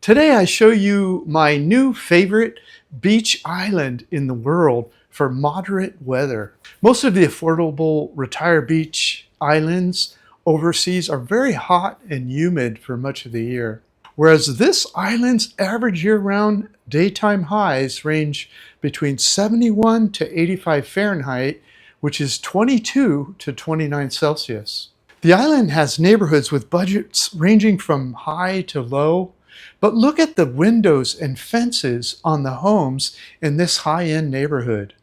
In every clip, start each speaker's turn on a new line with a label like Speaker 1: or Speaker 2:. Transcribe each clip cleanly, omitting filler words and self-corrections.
Speaker 1: Today I show you my new favorite beach island in the world for moderate weather. Most of the affordable retire beach islands overseas are very hot and humid for much of the year. Whereas this island's average year-round daytime highs range between 71 to 85 Fahrenheit, which is 22 to 29 Celsius. The island has neighborhoods with budgets ranging from high to low, but look at the windows and fences on the homes in this high-end neighborhood.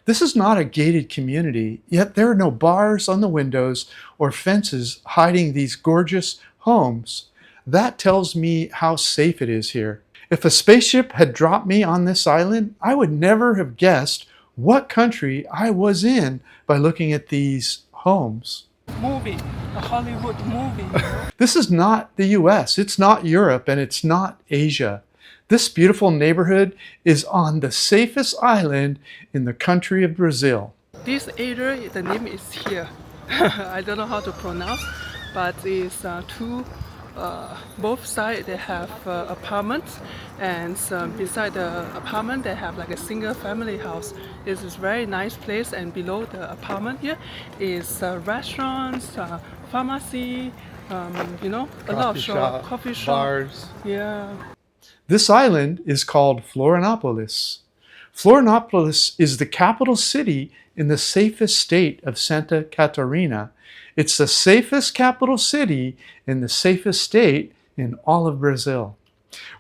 Speaker 1: This is not a gated community, yet there are no bars on the windows or fences hiding these gorgeous homes. That tells me how safe it is here. If a spaceship had dropped me on this island, I would never have guessed what country I was in by looking at these homes.
Speaker 2: A Hollywood movie.
Speaker 1: This is not the US, it's not Europe, and it's not Asia. This beautiful neighborhood is on the safest island in the country of Brazil.
Speaker 2: This area, the name is here. I don't know how to pronounce, but it's both sides they have apartments, and beside the apartment they have like a single family house. This is very nice place, and below the apartment here is restaurants, pharmacy, a lot of coffee shops,
Speaker 1: bars.
Speaker 2: Yeah.
Speaker 1: This island is called Florianopolis. Florianopolis is the capital city in the safest state of Santa Catarina. It's the safest capital city in the safest state in all of Brazil.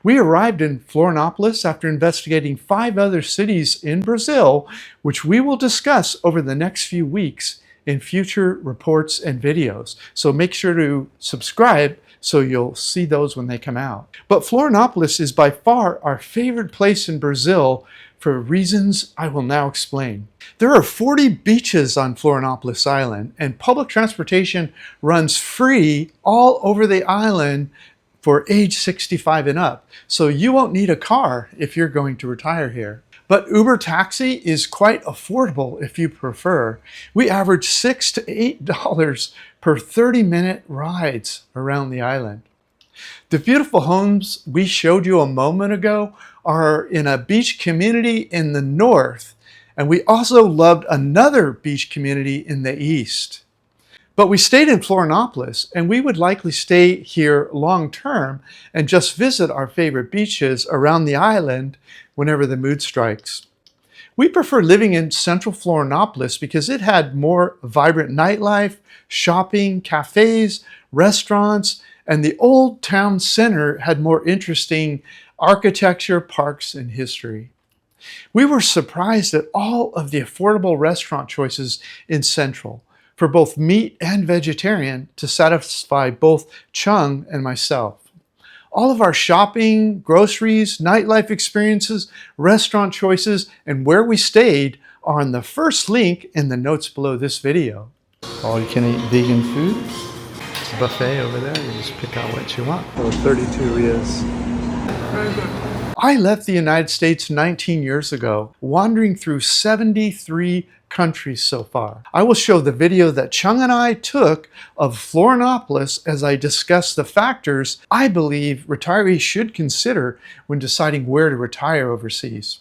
Speaker 1: We arrived in Florianopolis after investigating 5 other cities in Brazil, which we will discuss over the next few weeks in future reports and videos. So make sure to subscribe so you'll see those when they come out. But Florianopolis is by far our favorite place in Brazil for reasons I will now explain. There are 40 beaches on Florianopolis Island, and public transportation runs free all over the island for age 65 and up. So you won't need a car if you're going to retire here. But Uber taxi is quite affordable if you prefer. We average $6 to $8 per 30-minute rides around the island. The beautiful homes we showed you a moment ago are in a beach community in the north, and we also loved another beach community in the east. But we stayed in Florianopolis, and we would likely stay here long term and just visit our favorite beaches around the island whenever the mood strikes. We prefer living in central Florianopolis because it had more vibrant nightlife, shopping, cafes, restaurants, and the old town center had more interesting architecture, parks, and history. We were surprised at all of the affordable restaurant choices in Central for both meat and vegetarian to satisfy both Chung and myself. All of our shopping, groceries, nightlife experiences, restaurant choices, and where we stayed are on the first link in the notes below this video. All you can eat vegan food. It's a buffet over there. You just pick out what you want. Oh, 32 is.
Speaker 2: Very good.
Speaker 1: I left the United States 19 years ago, wandering through 73 countries so far. I will show the video that Chung and I took of Florianopolis as I discuss the factors I believe retirees should consider when deciding where to retire overseas.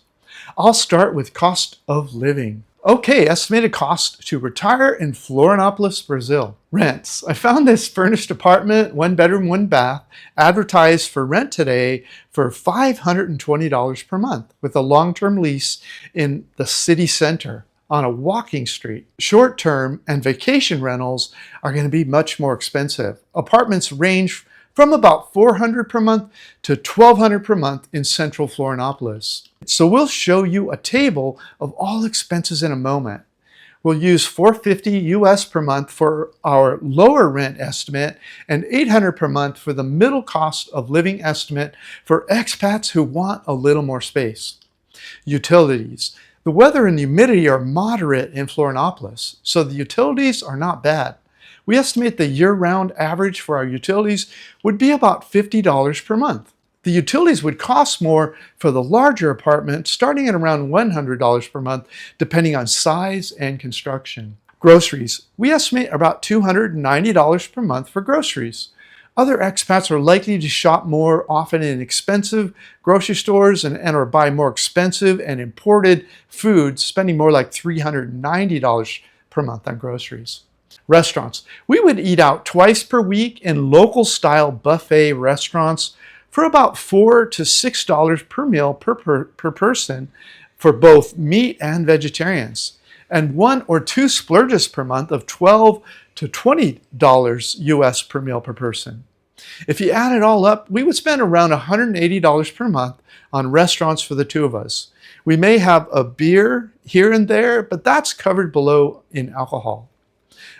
Speaker 1: I'll start with cost of living. Okay, estimated cost to retire in Florianopolis, Brazil. Rents. I found this furnished apartment, 1 bedroom, 1 bath, advertised for rent today for $520 per month with a long-term lease in the city center on a walking street. Short-term and vacation rentals are going to be much more expensive. Apartments range from about $400 per month to $1,200 per month in central Florianopolis. So we'll show you a table of all expenses in a moment. We'll use $450 US per month for our lower rent estimate and $800 per month for the middle cost of living estimate for expats who want a little more space. Utilities. The weather and humidity are moderate in Florianopolis, so the utilities are not bad. We estimate the year-round average for our utilities would be about $50 per month. The utilities would cost more for the larger apartment, starting at around $100 per month, depending on size and construction. Groceries. We estimate about $290 per month for groceries. Other expats are likely to shop more often in expensive grocery stores and or buy more expensive and imported foods, spending more like $390 per month on groceries. Restaurants. We would eat out twice per week in local style buffet restaurants for about $4 to $6 per meal per person for both meat and vegetarians, and 1 or 2 splurges per month of $12 to $20 US per meal per person. If you add it all up, we would spend around $180 per month on restaurants for the two of us. We may have a beer here and there, but that's covered below in alcohol.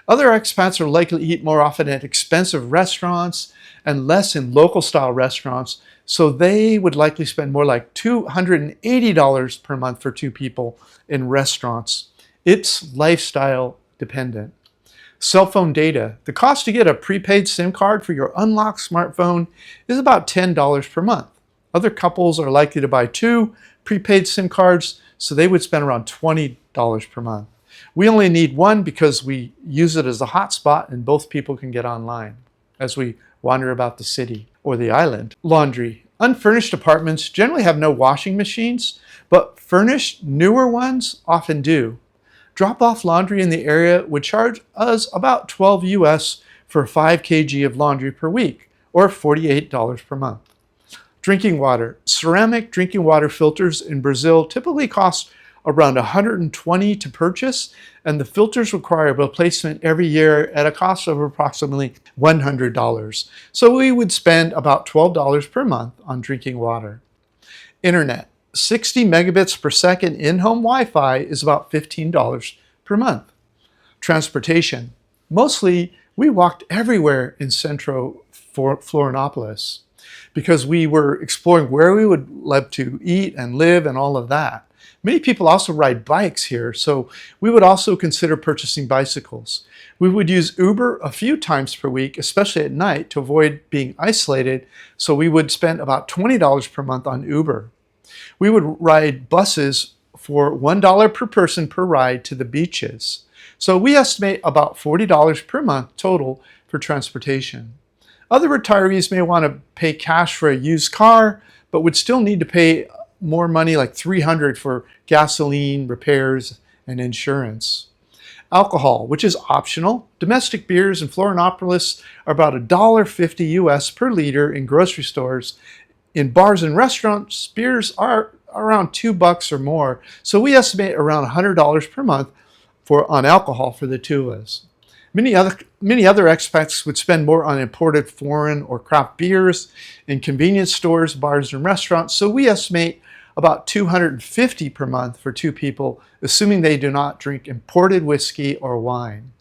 Speaker 1: Other expats are likely to eat more often at expensive restaurants and less in local style restaurants, so they would likely spend more like $280 per month for two people in restaurants. It's lifestyle dependent. Cell phone data. The cost to get a prepaid SIM card for your unlocked smartphone is about $10 per month. Other couples are likely to buy 2 prepaid SIM cards, so they would spend around $20 per month. We only need 1 because we use it as a hotspot and both people can get online as we wander about the city or the island. Laundry. Unfurnished apartments generally have no washing machines, but furnished, newer ones often do. Drop-off laundry in the area would charge us about $12 US for 5 kg of laundry per week, or $48 per month. Drinking water. Ceramic drinking water filters in Brazil typically cost around $120 to purchase, and the filters require replacement every year at a cost of approximately $100. So we would spend about $12 per month on drinking water. Internet. 60 megabits per second in-home Wi-Fi is about $15 per month. Transportation. Mostly, we walked everywhere in central Florianopolis because we were exploring where we would love to eat and live and all of that. Many people also ride bikes here, so we would also consider purchasing bicycles. We would use Uber a few times per week, especially at night, to avoid being isolated, so we would spend about $20 per month on Uber. We would ride buses for $1 per person per ride to the beaches. So we estimate about $40 per month total for transportation. Other retirees may want to pay cash for a used car, but would still need to pay more money, like $300 for gasoline, repairs, and insurance. Alcohol, which is optional. Domestic beers in Florianopolis are about $1.50 US per liter in grocery stores. In bars and restaurants, beers are around $2 or more, so we estimate around $100 per month on alcohol for the two of us. Many other expats would spend more on imported foreign or craft beers in convenience stores, bars, and restaurants, so we estimate about $250 per month for two people, assuming they do not drink imported whiskey or wine.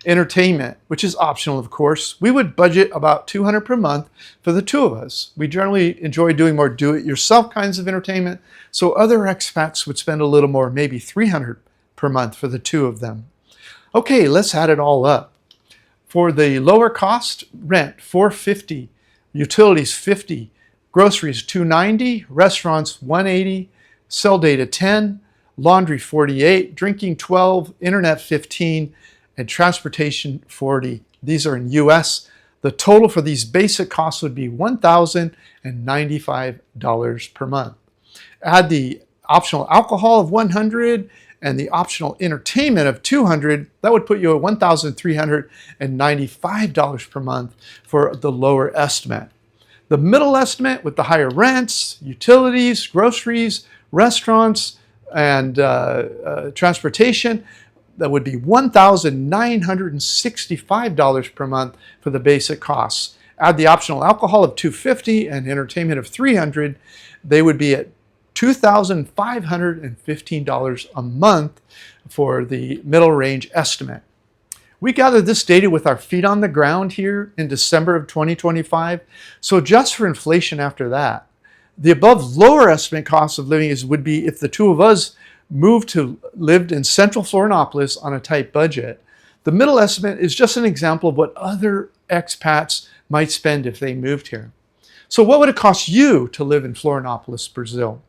Speaker 1: Entertainment, which is optional, of course. We would budget about $200 per month for the two of us. We generally enjoy doing more do-it-yourself kinds of entertainment, so other expats would spend a little more, maybe $300 per month for the two of them. Okay, let's add it all up. For the lower cost, rent $450, utilities $50, groceries $290, restaurants $180, cell data $10, laundry $48, drinking $12, internet $15, and transportation $40. These are in US. The total for these basic costs would be $1,095 per month. Add the optional alcohol of $100 and the optional entertainment of $200, that would put you at $1,395 per month for the lower estimate. The middle estimate with the higher rents, utilities, groceries, restaurants, and transportation, that would be $1,965 per month for the basic costs. Add the optional alcohol of $250 and entertainment of $300, they would be at $2,515 a month for the middle range estimate. We gathered this data with our feet on the ground here in December of 2025, so adjust for inflation after that. The above lower estimate cost of living would be if the two of us lived in central Florianopolis on a tight budget. The middle estimate is just an example of what other expats might spend if they moved here. So what would it cost you to live in Florianopolis, Brazil?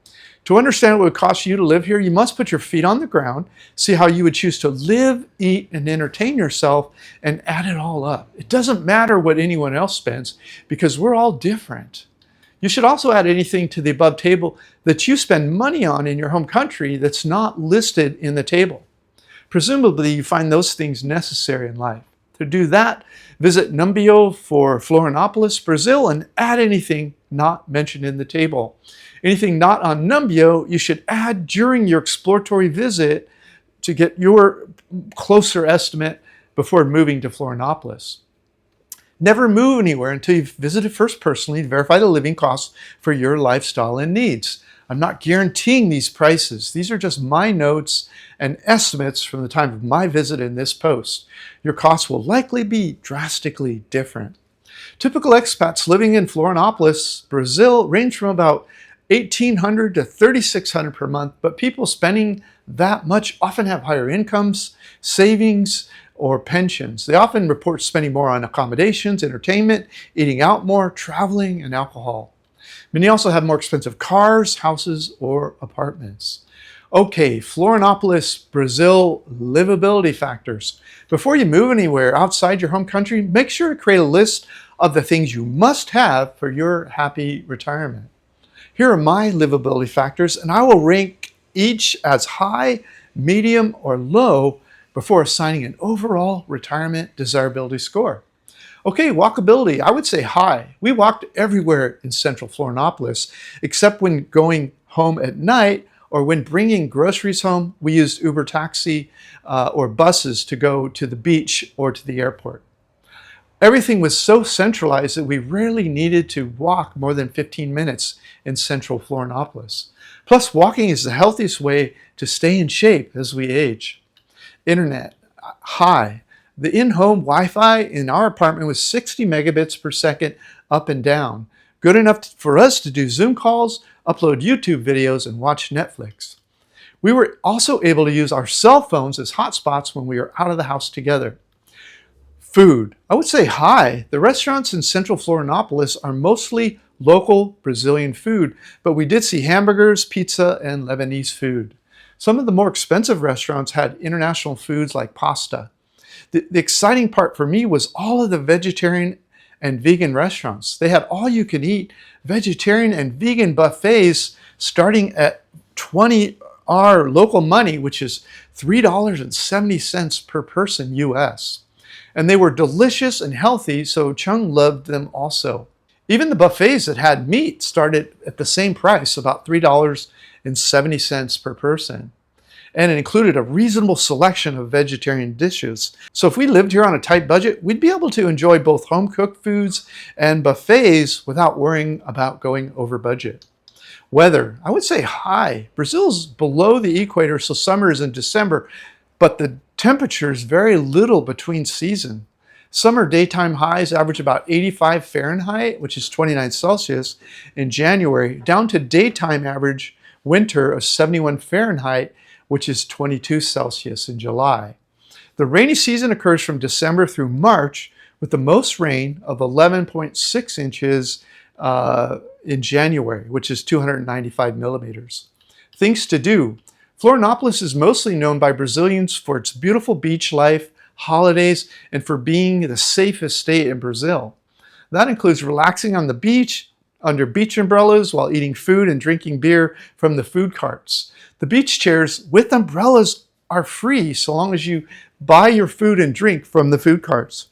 Speaker 1: To understand what it would cost you to live here, you must put your feet on the ground, see how you would choose to live, eat, and entertain yourself, and add it all up. It doesn't matter what anyone else spends because we're all different. You should also add anything to the above table that you spend money on in your home country that's not listed in the table. Presumably, you find those things necessary in life. To do that, visit Numbeo for Florianopolis, Brazil, and add anything not mentioned in the table. Anything not on Numbeo, you should add during your exploratory visit to get your closer estimate before moving to Florianopolis. Never move anywhere until you've visited first personally to verify the living costs for your lifestyle and needs. I'm not guaranteeing these prices. These are just my notes and estimates from the time of my visit in this post. Your costs will likely be drastically different. Typical expats living in Florianopolis, Brazil, range from about $1,800 to $3,600 per month, but people spending that much often have higher incomes, savings, or pensions. They often report spending more on accommodations, entertainment, eating out more, traveling, and alcohol. Many also have more expensive cars, houses, or apartments. Okay, Florianopolis, Brazil, livability factors. Before you move anywhere outside your home country, make sure to create a list of the things you must have for your happy retirement. Here are my livability factors, and I will rank each as high, medium, or low before assigning an overall retirement desirability score. Okay, walkability, I would say high. We walked everywhere in central Florianopolis, except when going home at night or when bringing groceries home, we used Uber taxi or buses to go to the beach or to the airport. Everything was so centralized that we rarely needed to walk more than 15 minutes in central Florianopolis. Plus, walking is the healthiest way to stay in shape as we age. Internet, high. The in-home Wi-Fi in our apartment was 60 megabits per second up and down. Good enough for us to do Zoom calls, upload YouTube videos, and watch Netflix. We were also able to use our cell phones as hotspots when we were out of the house together. Food, I would say high. The restaurants in central Florianopolis are mostly local Brazilian food, but we did see hamburgers, pizza, and Lebanese food. Some of the more expensive restaurants had international foods like pasta. The exciting part for me was all of the vegetarian and vegan restaurants. They had all-you-can-eat vegetarian and vegan buffets starting at 20 local money, which is $3.70 per person US. And they were delicious and healthy, so Chung loved them also. Even the buffets that had meat started at the same price, about $3.70 per person. And it included a reasonable selection of vegetarian dishes. So if we lived here on a tight budget, we'd be able to enjoy both home-cooked foods and buffets without worrying about going over budget. Weather, I would say high. Brazil's below the equator, so summer is in December, but the temperatures vary little between seasons. Summer daytime highs average about 85 Fahrenheit, which is 29 Celsius, in January, down to daytime average winter of 71 Fahrenheit, which is 22 Celsius in July. The rainy season occurs from December through March, with the most rain of 11.6 inches in January, which is 295 millimeters. Things to do. Florianopolis is mostly known by Brazilians for its beautiful beach life, holidays, and for being the safest state in Brazil. That includes relaxing on the beach, under beach umbrellas, while eating food and drinking beer from the food carts. The beach chairs with umbrellas are free so long as you buy your food and drink from the food carts.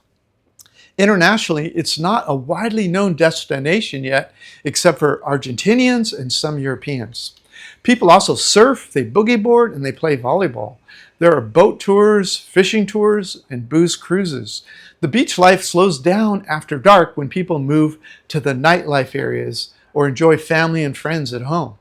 Speaker 1: Internationally, it's not a widely known destination yet, except for Argentinians and some Europeans. People also surf, they boogie board, and they play volleyball. There are boat tours, fishing tours, and booze cruises. The beach life slows down after dark when people move to the nightlife areas or enjoy family and friends at home.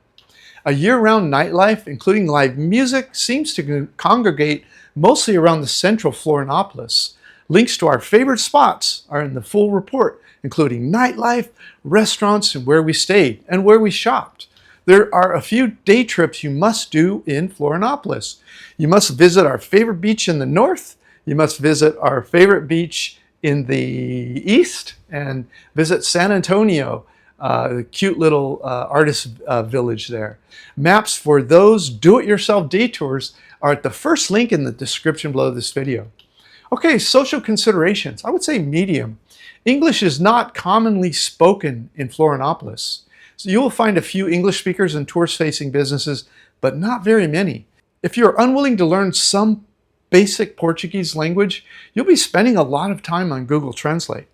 Speaker 1: A year-round nightlife, including live music, seems to congregate mostly around the central Florianopolis. Links to our favorite spots are in the full report, including nightlife, restaurants, and where we stayed, and where we shopped. There are a few day trips you must do in Florianopolis. You must visit our favorite beach in the north. You must visit our favorite beach in the east and visit San Antonio, the cute little artist village there. Maps for those do-it-yourself detours are at the first link in the description below this video. Okay, social considerations. I would say medium. English is not commonly spoken in Florianopolis. So you will find a few English speakers in tourist-facing businesses, but not very many. If you're unwilling to learn some basic Portuguese language, you'll be spending a lot of time on Google Translate.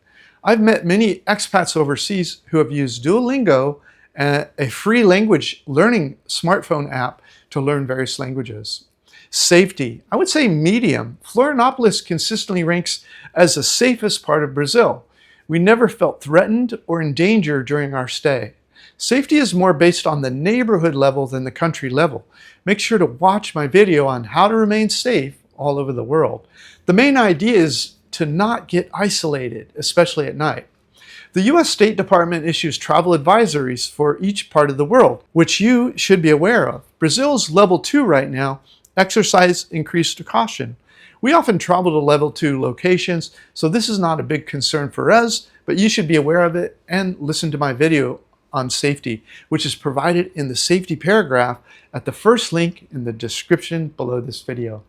Speaker 1: I've met many expats overseas who have used Duolingo, a free language learning smartphone app, to learn various languages. Safety. I would say medium. Florianopolis consistently ranks as the safest part of Brazil. We never felt threatened or in danger during our stay. Safety is more based on the neighborhood level than the country level. Make sure to watch my video on how to remain safe all over the world. The main idea is to not get isolated, especially at night. The US State Department issues travel advisories for each part of the world, which you should be aware of. Brazil's level 2 right now. Exercise increased caution. We often travel to level 2 locations, so this is not a big concern for us, but you should be aware of it and listen to my video on safety, which is provided in the safety paragraph at the first link in the description below this video.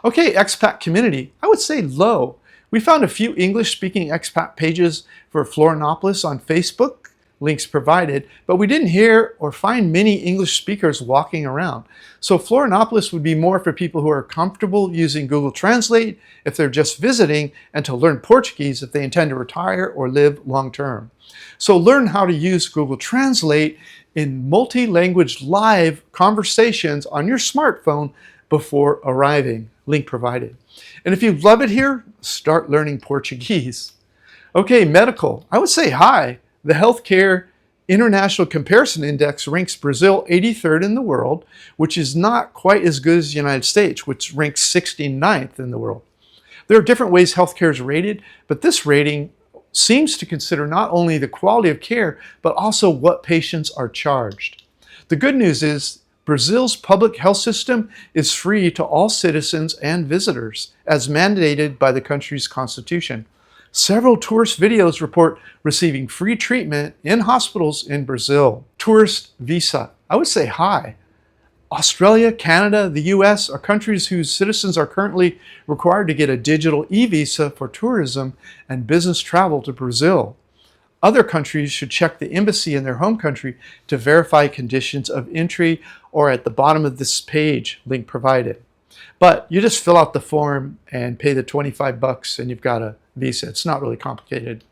Speaker 1: Okay, expat community, I would say low. We found a few English-speaking expat pages for Florianopolis on Facebook, links provided, but we didn't hear or find many English speakers walking around. So Florianopolis would be more for people who are comfortable using Google Translate if they're just visiting, and to learn Portuguese if they intend to retire or live long-term. So learn how to use Google Translate in multi-language live conversations on your smartphone before arriving. Link provided. And if you love it here, start learning Portuguese. Okay, medical. I would say high. The Healthcare International Comparison Index ranks Brazil 83rd in the world, which is not quite as good as the United States, which ranks 69th in the world. There are different ways healthcare is rated, but this rating seems to consider not only the quality of care, but also what patients are charged. The good news is Brazil's public health system is free to all citizens and visitors, as mandated by the country's constitution. Several tourist videos report receiving free treatment in hospitals in Brazil. Tourist visa, I would say high. Australia, Canada, the US are countries whose citizens are currently required to get a digital e-visa for tourism and business travel to Brazil. Other countries should check the embassy in their home country to verify conditions of entry, or at the bottom of this page, link provided. But you just fill out the form and pay the $25 and you've got a visa. It's not really complicated.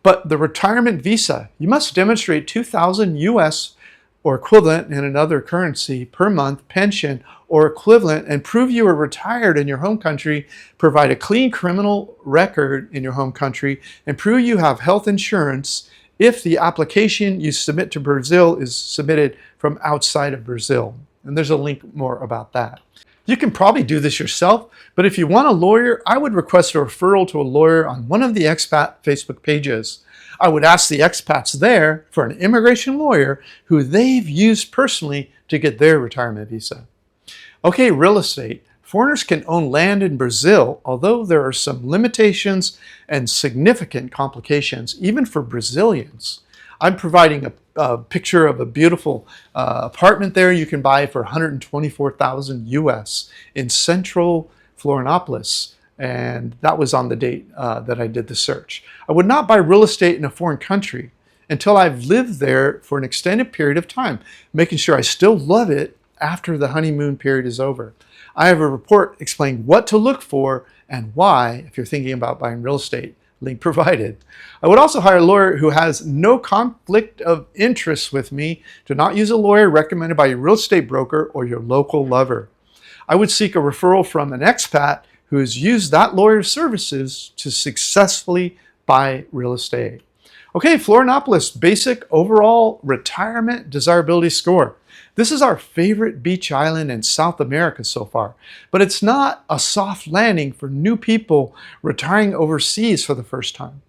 Speaker 1: But the retirement visa, you must demonstrate 2,000 US or equivalent in another currency per month pension or equivalent, and prove you are retired in your home country, provide a clean criminal record in your home country, and prove you have health insurance if the application you submit to Brazil is submitted from outside of Brazil. And there's a link more about that. You can probably do this yourself, but if you want a lawyer, I would request a referral to a lawyer on one of the expat Facebook pages. I would ask the expats there for an immigration lawyer who they've used personally to get their retirement visa. Okay, real estate. Foreigners can own land in Brazil, although there are some limitations and significant complications, even for Brazilians. I'm providing a picture of a beautiful apartment there you can buy for $124,000 US in central Florianopolis. And that was on the date that I did the search. I would not buy real estate in a foreign country until I've lived there for an extended period of time, making sure I still love it after the honeymoon period is over. I have a report explaining what to look for and why if you're thinking about buying real estate. Link provided. I would also hire a lawyer who has no conflict of interest with me. Do not use a lawyer recommended by your real estate broker or your local lover. I would seek a referral from an expat who has used that lawyer's services to successfully buy real estate. Okay, Florianopolis basic overall retirement desirability score. This is our favorite beach island in South America so far, but it's not a soft landing for new people retiring overseas for the first time.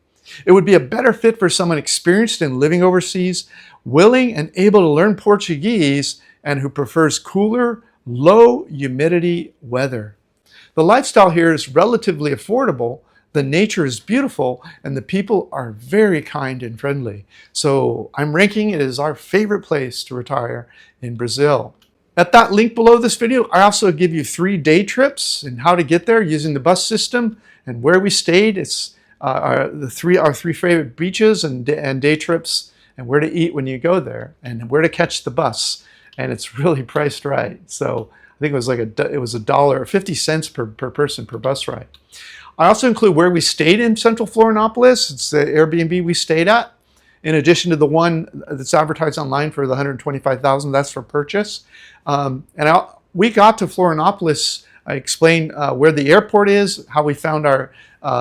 Speaker 1: It would be a better fit for someone experienced in living overseas, willing and able to learn Portuguese, and who prefers cooler, low humidity weather. The lifestyle here is relatively affordable. the nature is beautiful and the people are very kind and friendly. So I'm ranking it as our favorite place to retire in Brazil. At that link below this video, I also give you 3 day trips and how to get there using the bus system and where we stayed. It's our 3 favorite beaches and day trips, and where to eat when you go there, and where to catch the bus. And it's really priced right. So I think it was like $1.50 per person per bus ride. I also include where we stayed in Central Florianopolis. It's the Airbnb we stayed at, in addition to the one that's advertised online for the $125,000. That's for purchase. We got to Florianopolis. I explained where the airport is, how we found our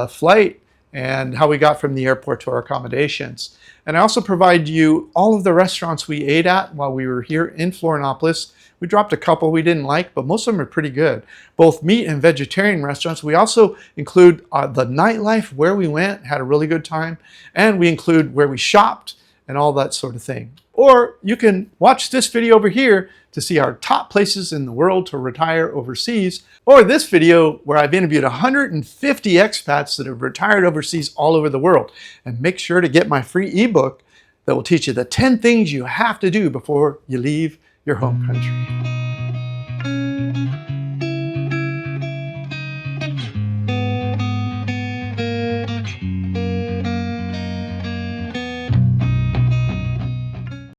Speaker 1: flight, and how we got from the airport to our accommodations. And I also provide you all of the restaurants we ate at while we were here in Florianopolis. We dropped a couple we didn't like, but most of them are pretty good. Both meat and vegetarian restaurants. We also include the nightlife, where we went, had a really good time, and we include where we shopped and all that sort of thing. Or you can watch this video over here to see our top places in the world to retire overseas, or this video where I've interviewed 150 expats that have retired overseas all over the world. And make sure to get my free ebook that will teach you the 10 things you have to do before you leave your home country.